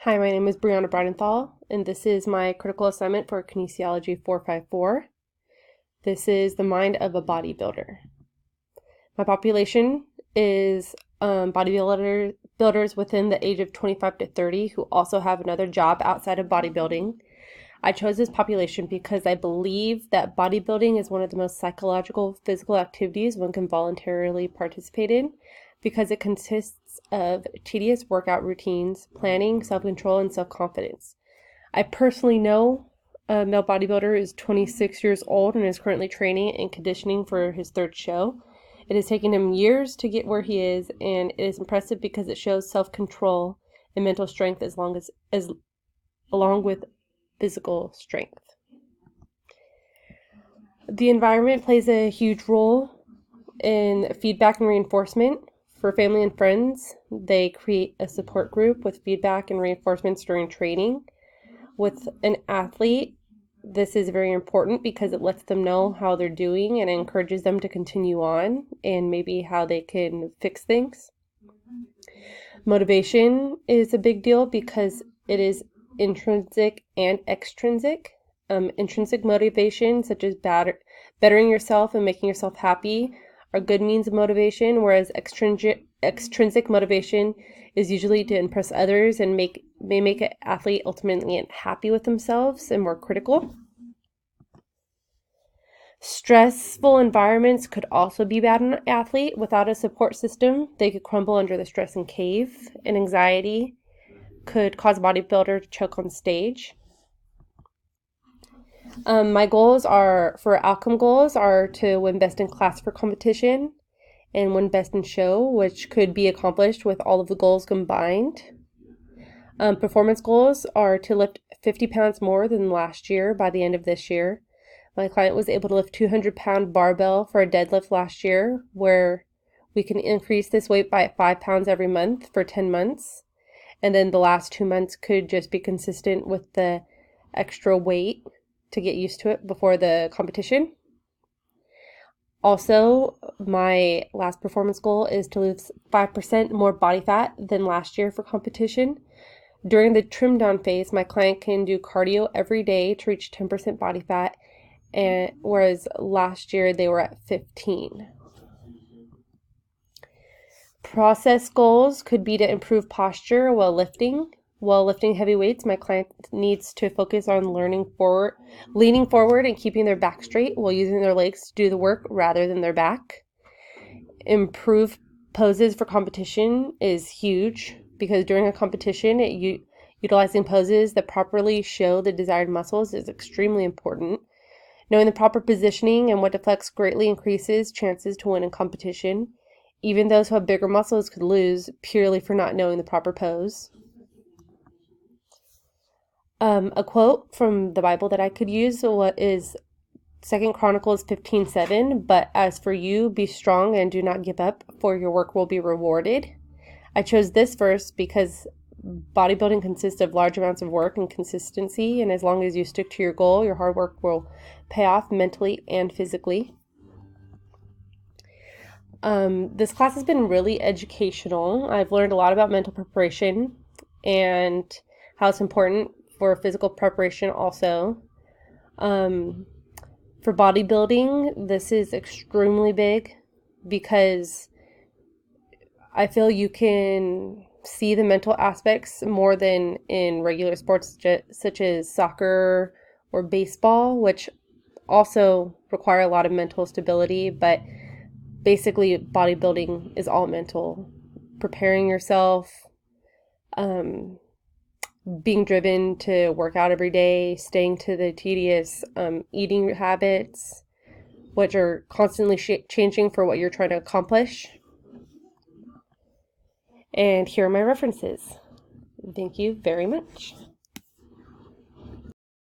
Hi, my name is Brianna Bridenthal, and this is my critical assignment for Kinesiology 454. This is the mind of a bodybuilder. My population is bodybuilders within the age of 25 to 30 who also have another job outside of bodybuilding. I chose this population because I believe that bodybuilding is one of the most psychological physical activities one can voluntarily participate in because it consists of tedious workout routines, planning, self-control, and self-confidence. I personally know a male bodybuilder is 26 years old and is currently training and conditioning for his third show. It has taken him years to get where he is, and it is impressive because it shows self-control and mental strength along with physical strength. The environment plays a huge role in feedback and reinforcement. For family and friends, they create a support group with feedback and reinforcements during training. With an athlete, this is very important because it lets them know how they're doing and encourages them to continue on and maybe how they can fix things. Motivation is a big deal because it is intrinsic and extrinsic. Intrinsic motivation, such as bettering yourself and making yourself happy, are good means of motivation, whereas extrinsic motivation is usually to impress others and may make an athlete ultimately unhappy with themselves and more critical. Stressful environments could also be bad in an athlete. Without a support system, they could crumble under the stress and cave, and anxiety could cause a bodybuilder to choke on stage. My outcome goals are to win best in class for competition and win best in show, which could be accomplished with all of the goals combined. Performance goals are to lift 50 pounds more than last year by the end of this year. My client was able to lift 200-pound barbell for a deadlift last year, where we can increase this weight by 5 pounds every month for 10 months. And then the last 2 months could just be consistent with the extra weight to get used to it before the competition. Also, my last performance goal is to lose 5% more body fat than last year for competition. During the trim down phase, my client can do cardio every day to reach 10% body fat, and whereas last year they were at 15. Process goals could be to improve posture while lifting. While lifting heavy weights, my client needs to focus on leaning forward and keeping their back straight while using their legs to do the work rather than their back. Improve poses for competition is huge because during a competition, utilizing poses that properly show the desired muscles is extremely important. Knowing the proper positioning and what to flex greatly increases chances to win in competition. Even those who have bigger muscles could lose purely for not knowing the proper pose. A quote from the Bible that I could use is 2 Chronicles 15:7, but as for you, be strong and do not give up, for your work will be rewarded. I chose this verse because bodybuilding consists of large amounts of work and consistency, and as long as you stick to your goal, your hard work will pay off mentally and physically. This class has been really educational. I've learned a lot about mental preparation and how it's important for physical preparation also. For bodybuilding, this is extremely big because I feel you can see the mental aspects more than in regular sports such as soccer or baseball, which also require a lot of mental stability, but basically bodybuilding is all mental. Preparing yourself, being driven to work out every day, staying to the tedious eating habits, which are constantly changing for what you're trying to accomplish. And here are my references. Thank you very much.